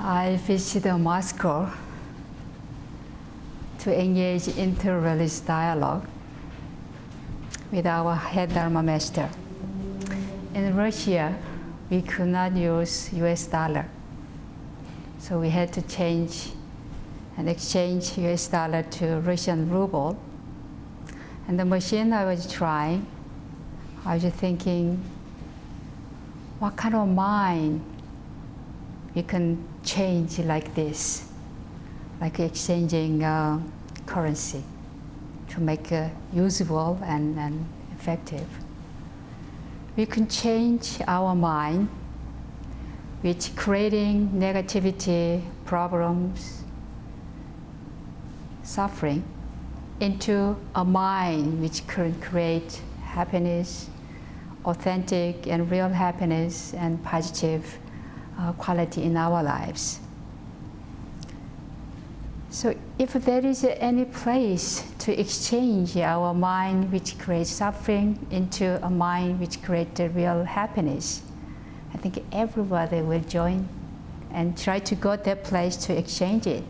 I visited Moscow to engage inter-religious dialogue with our head Dharma master. In Russia, we could not use US dollar. So we had to change and exchange US dollar to Russian ruble. And the machine I was trying, I was thinking, what kind of mind you can change like this, like exchanging currency to make it usable and effective. We can change our mind, which creating negativity, problems, suffering, into a mind which can create happiness, authentic and real happiness and positive quality in our lives. So if there is any place to exchange our mind which creates suffering into a mind which creates real happiness, I think everybody will join and try to go to that place to exchange it.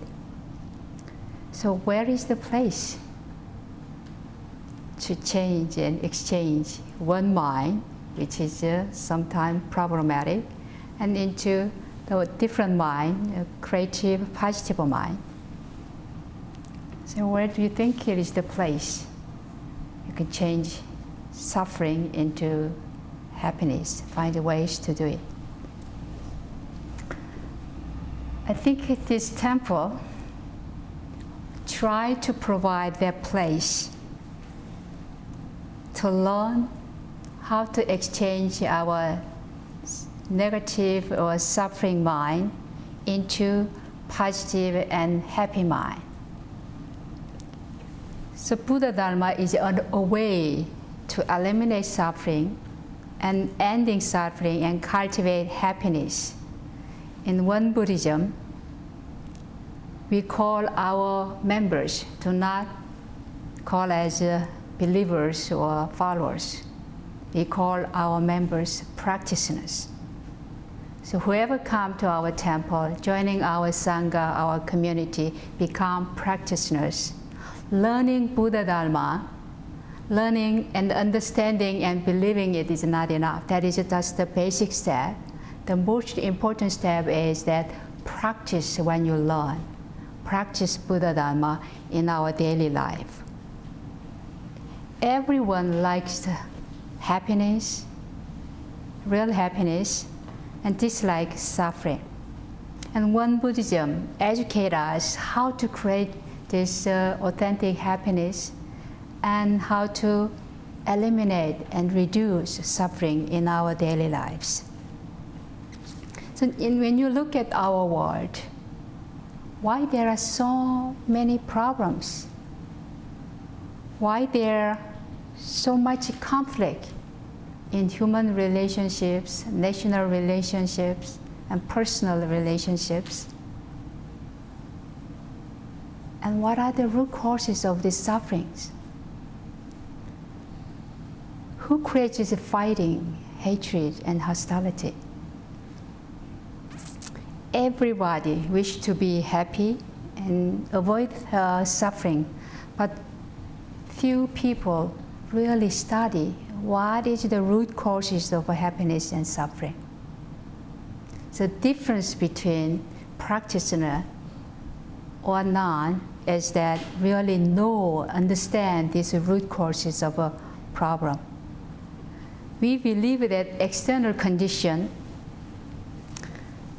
So where is the place to change and exchange one mind, which is sometimes problematic, and into the different mind, a creative, positive mind? So where do you think it is the place you can change suffering into happiness, find ways to do it? I think this temple try to provide that place to learn how to exchange our negative or suffering mind into positive and happy mind. So Buddha Dharma is a way to eliminate suffering and ending suffering and cultivate happiness. In one Buddhism, we call our members to not call as believers or followers. We call our members practitioners. So whoever come to our temple, joining our Sangha, our community, become practitioners. Learning Buddha Dharma, learning and understanding and believing it is not enough. That is just the basic step. The most important step is that practice when you learn. Practice Buddha Dharma in our daily life. Everyone likes happiness, real happiness, and dislike suffering. And one Buddhism educates us how to create this authentic happiness and how to eliminate and reduce suffering in our daily lives. So when you look at our world, why there are so many problems? Why there so much conflict in human relationships, national relationships, and personal relationships? And what are the root causes of these sufferings? Who creates this fighting, hatred, and hostility? Everybody wishes to be happy and avoid suffering, but few people really study what is the root causes of happiness and suffering. The difference between practitioner or none is that really understand these root causes of a problem. We believe that external condition,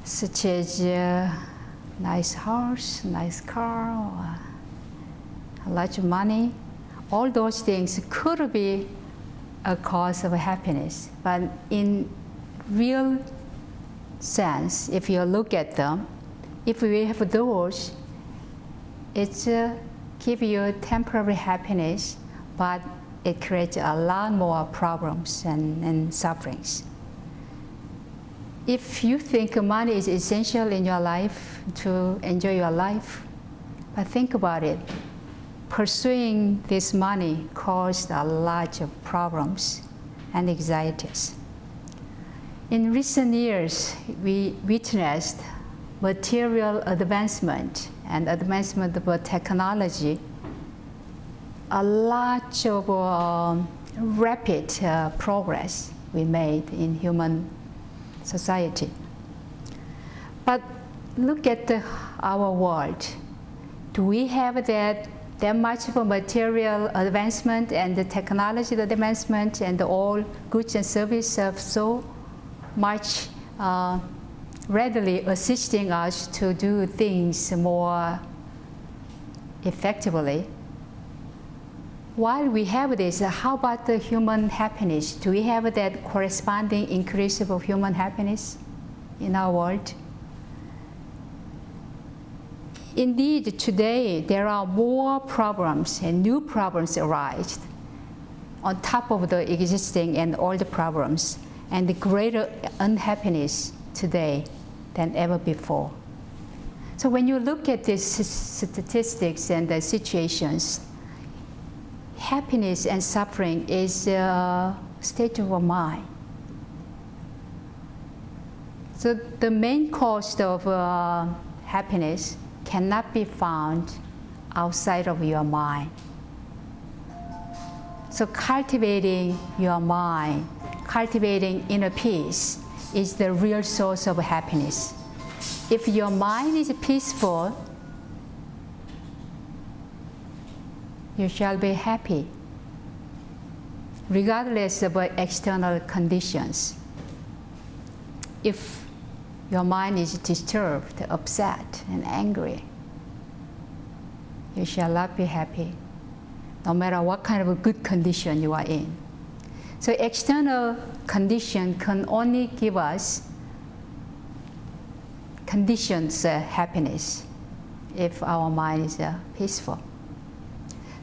such as nice house, nice car, or a lot of money, all those things could be a cause of happiness. But in real sense, if you look at them, if we have those, it gives you temporary happiness, but it creates a lot more problems and sufferings. If you think money is essential in your life to enjoy your life, but think about it. Pursuing this money caused a lot of problems and anxieties. In recent years, we witnessed material advancement and advancement of technology, a lot of rapid progress we made in human society. But look at our world. Do we have that much of a material advancement and the technology advancement and all goods and services of so much readily assisting us to do things more effectively? While we have this, how about the human happiness? Do we have that corresponding increase of human happiness in our world? Indeed, today there are more problems and new problems arise on top of the existing and old problems, and the greater unhappiness today than ever before. So when you look at these statistics and the situations, happiness and suffering is a state of mind. So the main cause of happiness cannot be found outside of your mind. So cultivating your mind, cultivating inner peace is the real source of happiness. If your mind is peaceful, you shall be happy, regardless of external conditions. If your mind is disturbed, upset, and angry, you shall not be happy, no matter what kind of a good condition you are in. So external condition can only give us conditions happiness if our mind is peaceful.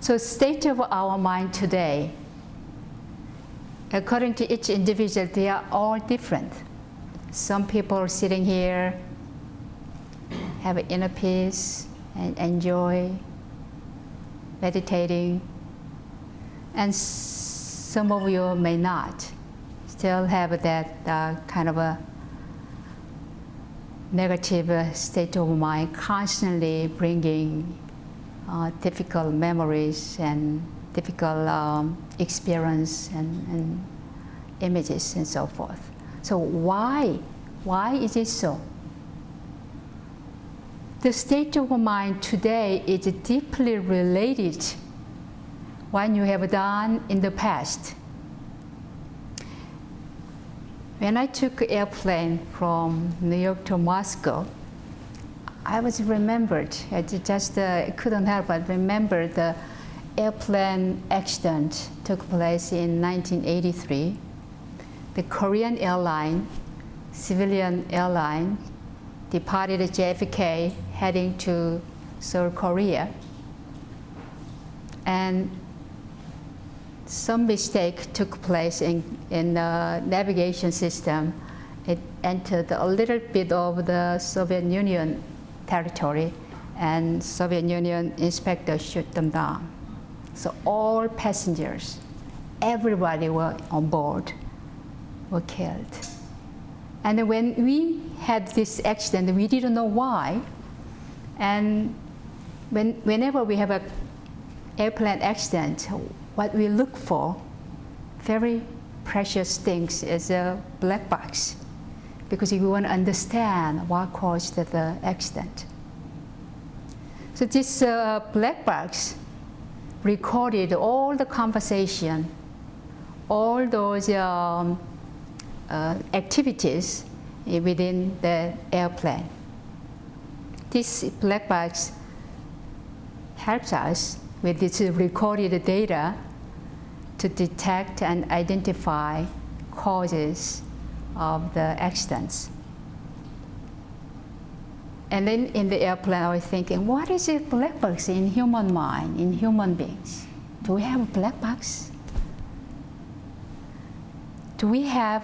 So state of our mind today, according to each individual, they are all different. Some people sitting here have inner peace and enjoy meditating, and some of you may not, still have that kind of a negative state of mind, constantly bringing difficult memories and difficult experience and images and so forth. So why is it so? The state of mind today is deeply related what you have done in the past. When I took an airplane from New York to Moscow, I was remembered. I just couldn't help but remember the airplane accident took place in 1983. The Korean airline, civilian airline, departed JFK heading to Seoul, Korea. And some mistake took place in the navigation system. It entered a little bit of the Soviet Union territory, and Soviet Union inspectors shoot them down. So all passengers, everybody were on board, were killed. And when we had this accident, we didn't know why. And whenever we have an airplane accident, what we look for, very precious things, is a black box, because we want to understand what caused the accident. So this black box recorded all the conversation, all those activities within the airplane. This black box helps us with this recorded data to detect and identify causes of the accidents. And then in the airplane, I was thinking, what is a black box in human mind, in human beings? Do we have a black box? Do we have,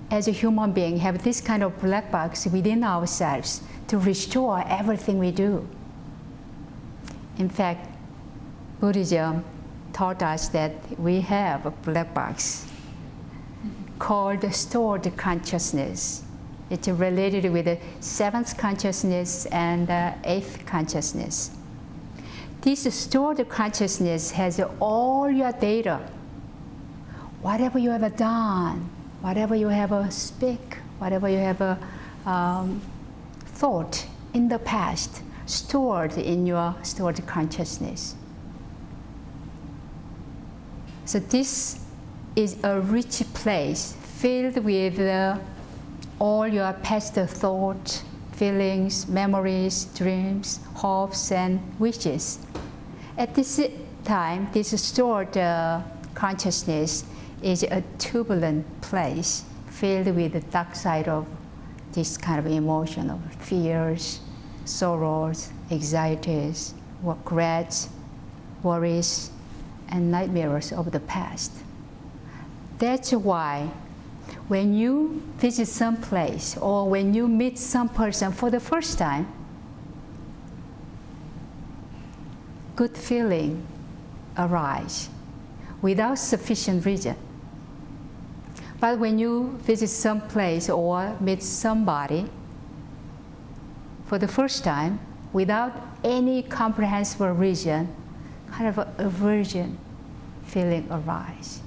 as a human being, have this kind of black box within ourselves to restore everything we do? In fact, Buddhism taught us that we have a black box called stored consciousness. It's related with the seventh consciousness and eighth consciousness. This stored consciousness has all your data. Whatever you have done, whatever you have speak, whatever you have thought in the past, stored in your stored consciousness. So this is a rich place filled with all your past thoughts, feelings, memories, dreams, hopes, and wishes. At this time, this stored consciousness is a turbulent place filled with the dark side of this kind of emotion of fears, sorrows, anxieties, regrets, worries, and nightmares of the past. That's why when you visit some place or when you meet some person for the first time, good feeling arise without sufficient reason. But when you visit some place or meet somebody for the first time without any comprehensible reason, kind of aversion feeling arise.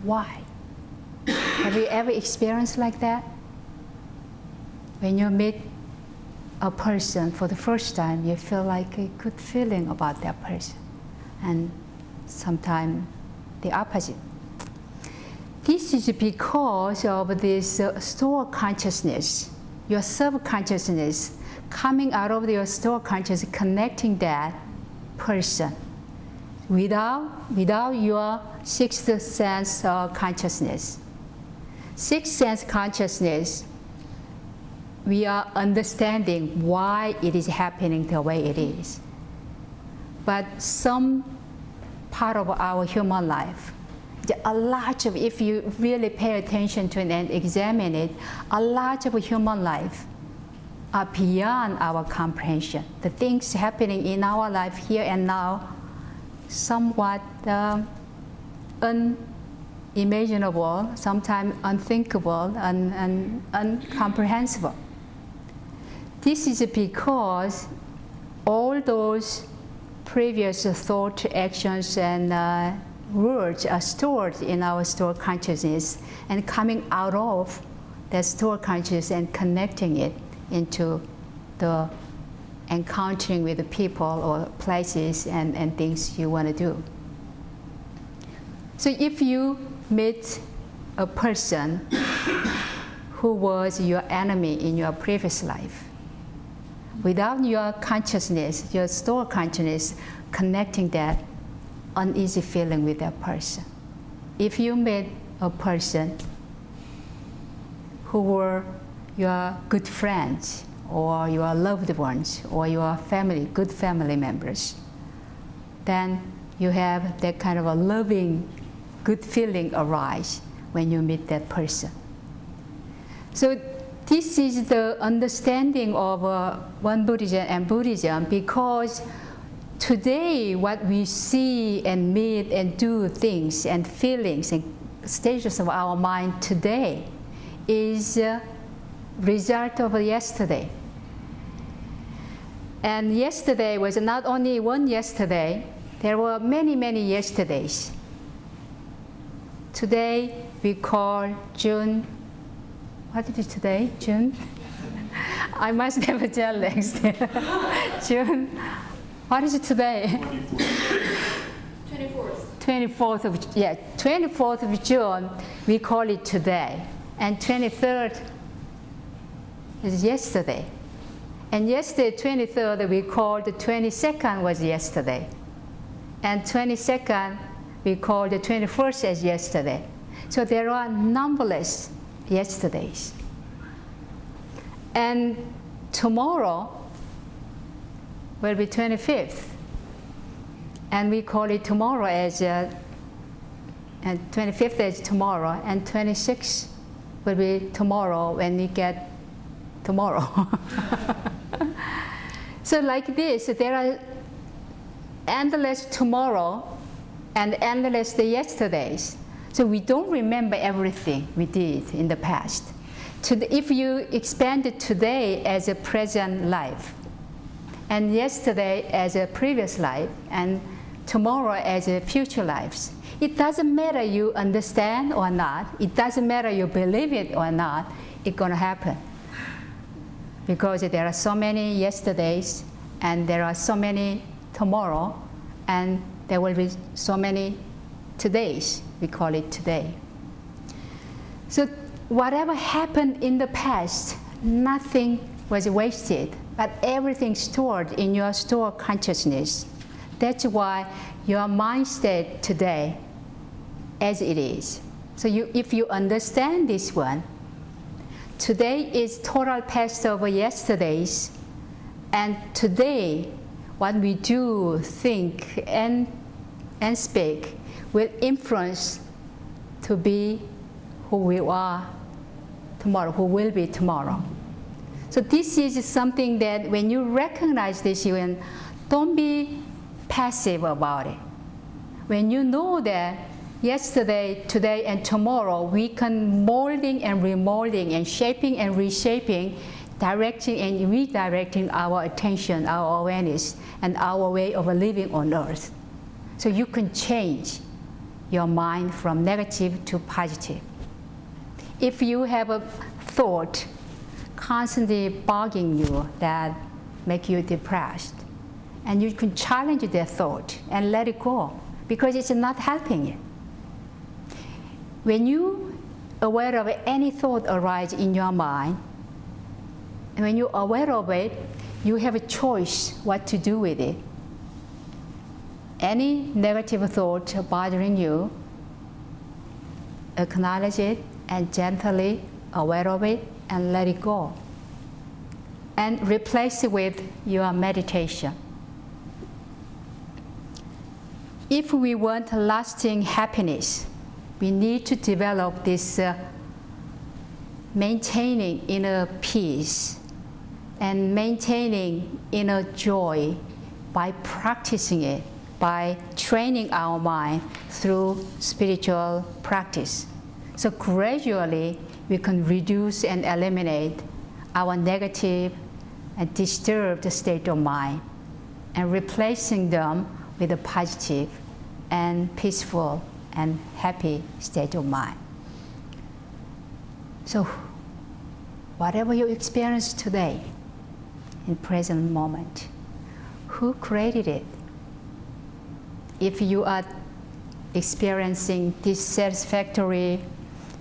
Why? Have you ever experienced like that? When you meet a person for the first time, you feel like a good feeling about that person, and sometimes the opposite. This is because of this stored consciousness, your subconsciousness coming out of your stored consciousness, connecting that person without your sixth sense consciousness. Sixth sense consciousness, we are understanding why it is happening the way it is. But some part of our human life, a lot of, if you really pay attention to it and examine it, a lot of human life are beyond our comprehension. The things happening in our life here and now, somewhat unimaginable, sometimes unthinkable and incomprehensible. This is because all those previous thought, actions, and words are stored in our stored consciousness and coming out of that stored consciousness and connecting it into the encountering with the people or places and things you want to do. So if you meet a person who was your enemy in your previous life, without your consciousness, your stored consciousness, connecting that uneasy feeling with that person. If you meet a person who were your good friends or your loved ones or your family, good family members, then you have that kind of a loving, good feeling arise when you meet that person. So this is the understanding of one Buddhism and Buddhism, because today what we see and meet and do things and feelings and stages of our mind today is a result of yesterday. And yesterday was not only one yesterday, there were many, many yesterdays. Today we call June, what is it today? June? I must have a jet next. June, what is it today? 24th. 24th of June, we call it today. And 23rd is yesterday. And yesterday, 23rd, we called the 22nd was yesterday. And 22nd, we called the 21st as yesterday. So there are numberless yesterdays. And tomorrow will be 25th. And we call it tomorrow as, and 25th is tomorrow, and 26th will be tomorrow when we get tomorrow. So like this, there are endless tomorrow and endless yesterdays. So we don't remember everything we did in the past. If you expand today as a present life, and yesterday as a previous life, and tomorrow as a future lives, it doesn't matter you understand or not, it doesn't matter you believe it or not, it's going to happen. Because there are so many yesterdays, and there are so many tomorrow, and there will be so many todays, we call it today. So whatever happened in the past, nothing was wasted, but everything stored in your stored consciousness. That's why your mind state today as it is. So if you understand this one, today is total past over yesterdays, and today what we do, think, and speak will influence to be who we are tomorrow, who will be tomorrow. So this is something that when you recognize this, you don't be passive about it. When you know that yesterday, today, and tomorrow, we can molding and remolding and shaping and reshaping, directing and redirecting our attention, our awareness, and our way of living on earth. So you can change your mind from negative to positive. If you have a thought constantly bugging you that make you depressed, and you can challenge that thought and let it go, because it's not helping you. When you are aware of any thought arise in your mind, and when you're aware of it, you have a choice what to do with it. Any negative thought bothering you, acknowledge it and gently aware of it and let it go. And replace it with your meditation. If we want lasting happiness, we need to develop this maintaining inner peace and maintaining inner joy by practicing it, by training our mind through spiritual practice. So gradually, we can reduce and eliminate our negative and disturbed state of mind, and replacing them with a positive and peaceful and happy state of mind. So whatever you experience today, in present moment, who created it? If you are experiencing dissatisfactory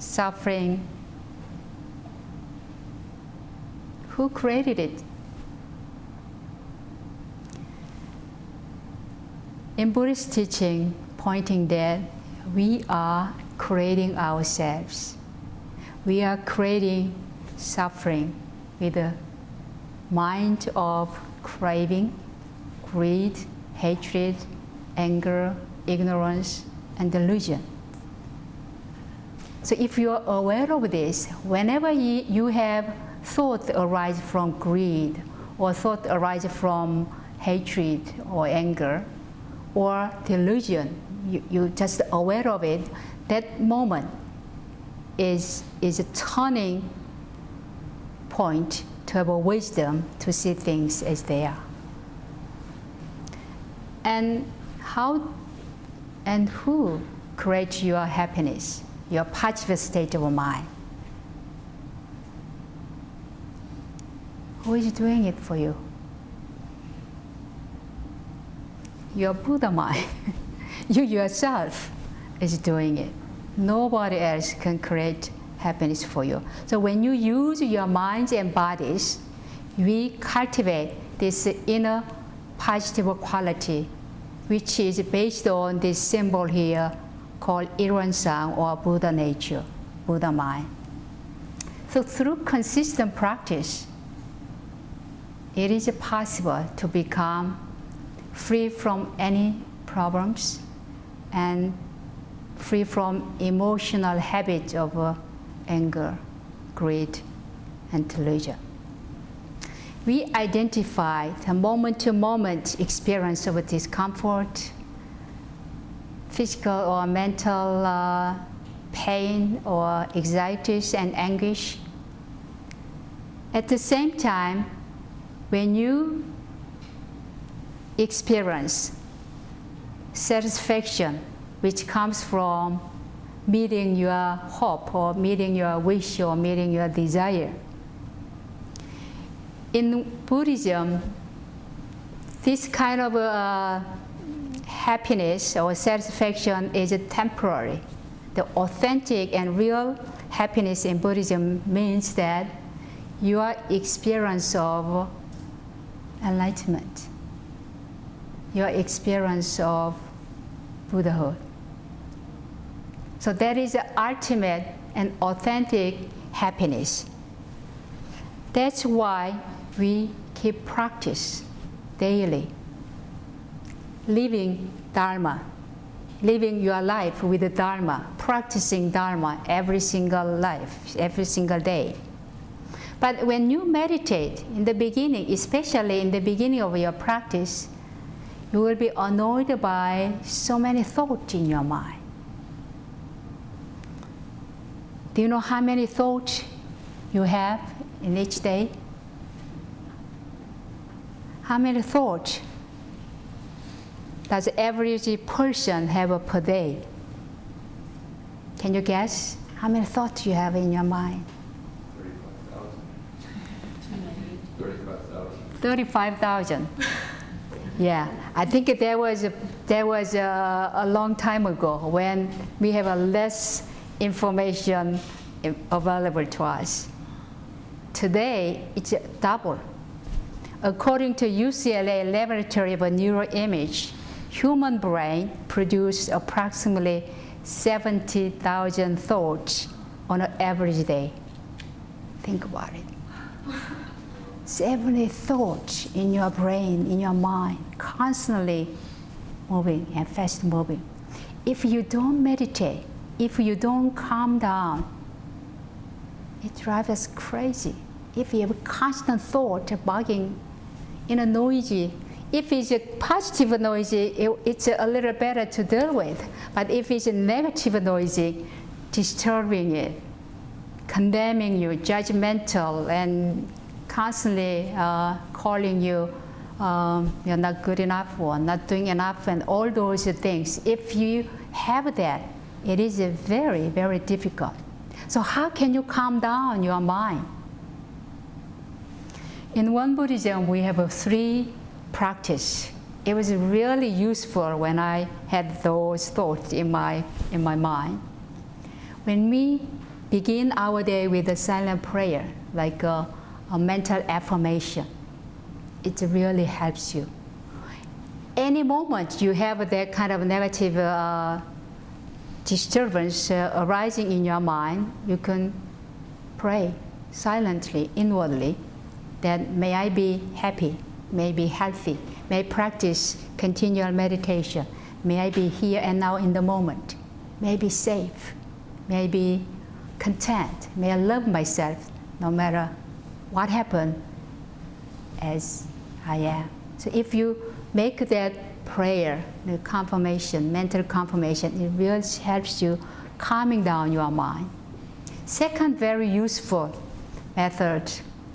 suffering, who created it? In Buddhist teaching, pointing that we are creating ourselves. We are creating suffering with a mind of craving, greed, hatred, anger, ignorance, and delusion. So if you are aware of this, whenever you have thought arise from greed, or thought arise from hatred or anger, or delusion, you just aware of it, that moment is a turning point to have a wisdom to see things as they are. And how and who creates your happiness, your positive state of mind? Who is doing it for you? Your Buddha mind. You yourself is doing it. Nobody else can create happiness for you. So when you use your minds and bodies, we cultivate this inner positive quality, which is based on this symbol here called Ilwon-sang, or Buddha nature, Buddha mind. So through consistent practice, it is possible to become free from any problems and free from emotional habits of anger, greed, and delusion. We identify the moment-to-moment experience of discomfort, physical or mental pain or anxieties and anguish, At the same time, when you experience satisfaction, which comes from meeting your hope or meeting your wish or meeting your desire. In Buddhism, this kind of happiness or satisfaction is temporary. The authentic and real happiness in Buddhism means that your experience of enlightenment, your experience of Buddhahood. So that is the ultimate and authentic happiness. That's why we keep practice daily, living Dharma, living your life with the Dharma, practicing Dharma every single life, every single day. But when you meditate in the beginning, especially in the beginning of your practice, you will be annoyed by so many thoughts in your mind. Do you know how many thoughts you have in each day? How many thoughts does the average person have per day? Can you guess how many thoughts you have in your mind? 35,000. Yeah, I think there was a long time ago when we have a less information available to us. Today, it's double. According to UCLA Laboratory of Neuroimage, human brain produces approximately 70,000 thoughts on an average day. Think about it. 70 thoughts in your brain, in your mind, constantly moving and fast moving. If you don't meditate, if you don't calm down, it drives us crazy. If you have a constant thought bugging, noisy, if it's a positive noisy, it's a little better to deal with. But if it's a negative noisy, disturbing it, condemning you, judgmental, and constantly calling you you're not good enough or not doing enough, and all those things, if you have that, it is very, very difficult. So how can you calm down your mind? In One Buddhism, we have 3 practice. It was really useful when I had those thoughts in my mind. When we begin our day with a silent prayer, like a mental affirmation, it really helps you. Any moment you have that kind of negative disturbance arising in your mind, you can pray silently, inwardly, that may I be happy, may be healthy, may practice continual meditation, may I be here and now in the moment, may I be safe, may I be content, may I love myself no matter what happened as I am. So if you make that prayer, the confirmation, mental confirmation, it really helps you calming down your mind. Second very useful method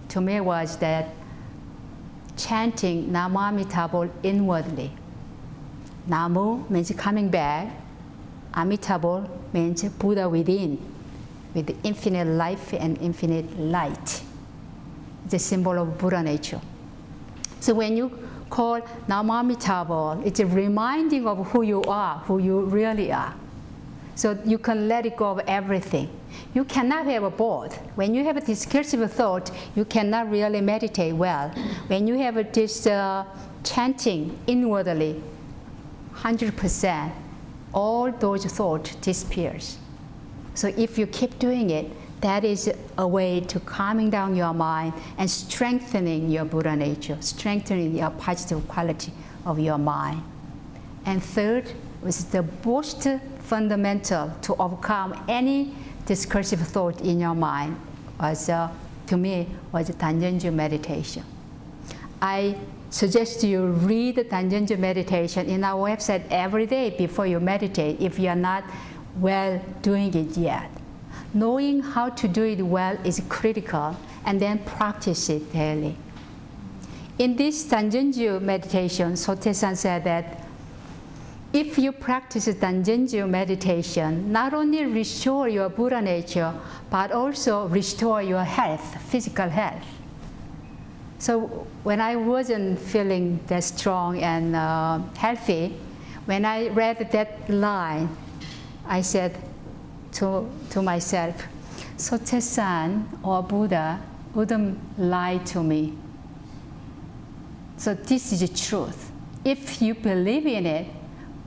to me was that chanting Nama inwardly. Namu means coming back. Amitabha means Buddha within, with the infinite life and infinite light. It's a symbol of Buddha nature. So when you call Namamitabha, it's a reminding of who you are, who you really are. So you can let it go of everything. You cannot have a both. When you have a discursive thought, you cannot really meditate well. When you have this chanting inwardly, 100%, all those thoughts disappears. So if you keep doing it, that is a way to calming down your mind and strengthening your Buddha nature, strengthening your positive quality of your mind. And third was the most fundamental to overcome any discursive thought in your mind was, to me, was Danjenju meditation. I suggest you read the Danjenju meditation in our website every day before you meditate if you are not well doing it yet. Knowing how to do it well is critical, and then practice it daily. In this Danjenju meditation, Sotaesan said that if you practice Danjenju meditation, not only restore your Buddha nature, but also restore your health, physical health. So when I wasn't feeling that strong and healthy, when I read that line, I said to myself, Sotaesan or Buddha wouldn't lie to me. So this is the truth. If you believe in it,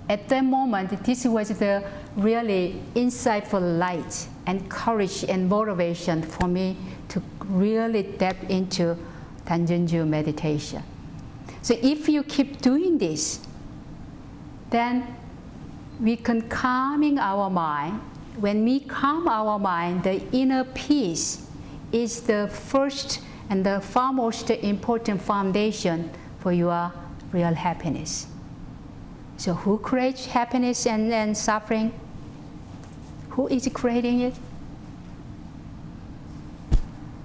at that moment, this was the really insightful light and courage and motivation for me to really step into Danjenju meditation. So if you keep doing this, then we can calming our mind. When we calm our mind, the inner peace is the first and the foremost important foundation for your real happiness. So who creates happiness and suffering? Who is creating it?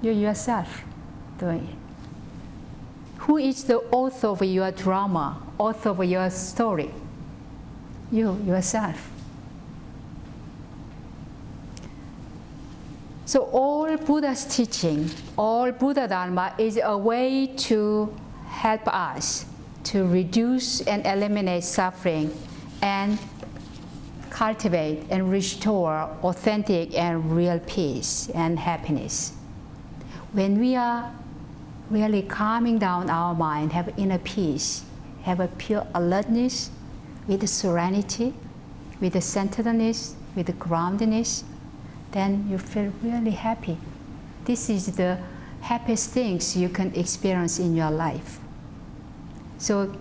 You yourself doing it. Who is the author of your drama, author of your story? You yourself. So all Buddha's teaching, all Buddha Dharma is a way to help us to reduce and eliminate suffering and cultivate and restore authentic and real peace and happiness. When we are really calming down our mind, have inner peace, have a pure alertness, with serenity, with centeredness, with groundedness, then you feel really happy. This is the happiest things you can experience in your life. So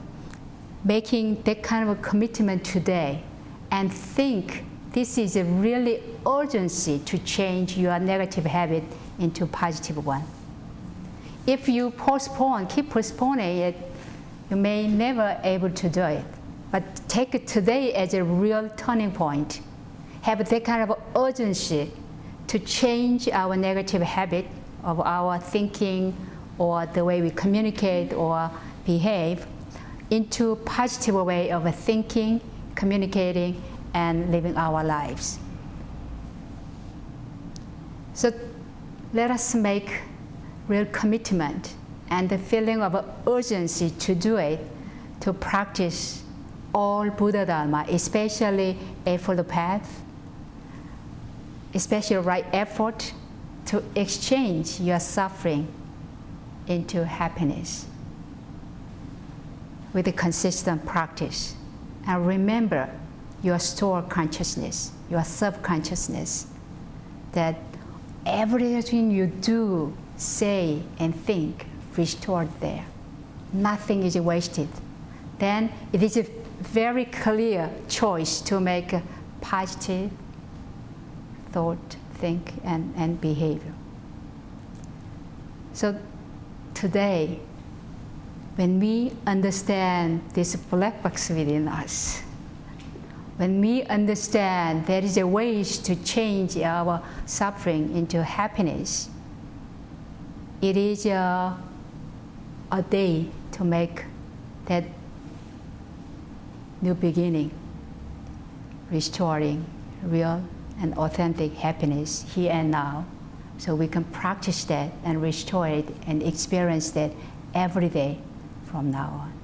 making that kind of a commitment today and think this is a really urgency to change your negative habit into positive one. If you postpone, keep postponing it, you may never able to do it. But take it today as a real turning point. Have that kind of urgency to change our negative habit of our thinking or the way we communicate or behave into a positive way of thinking, communicating, and living our lives. So let us make real commitment and the feeling of urgency to do it, to practice all Buddha Dharma, especially Eightfold Path, especially right effort to exchange your suffering into happiness with a consistent practice. And remember your stored consciousness, your subconsciousness, that everything you do, say, and think restored there. Nothing is wasted. Then it is a very clear choice to make a positive thought, think, and behavior. So today, when we understand this black box within us, when we understand there is a way to change our suffering into happiness, it is a day to make that new beginning, restoring real and authentic happiness here and now, so we can practice that and restore it and experience that every day from now on.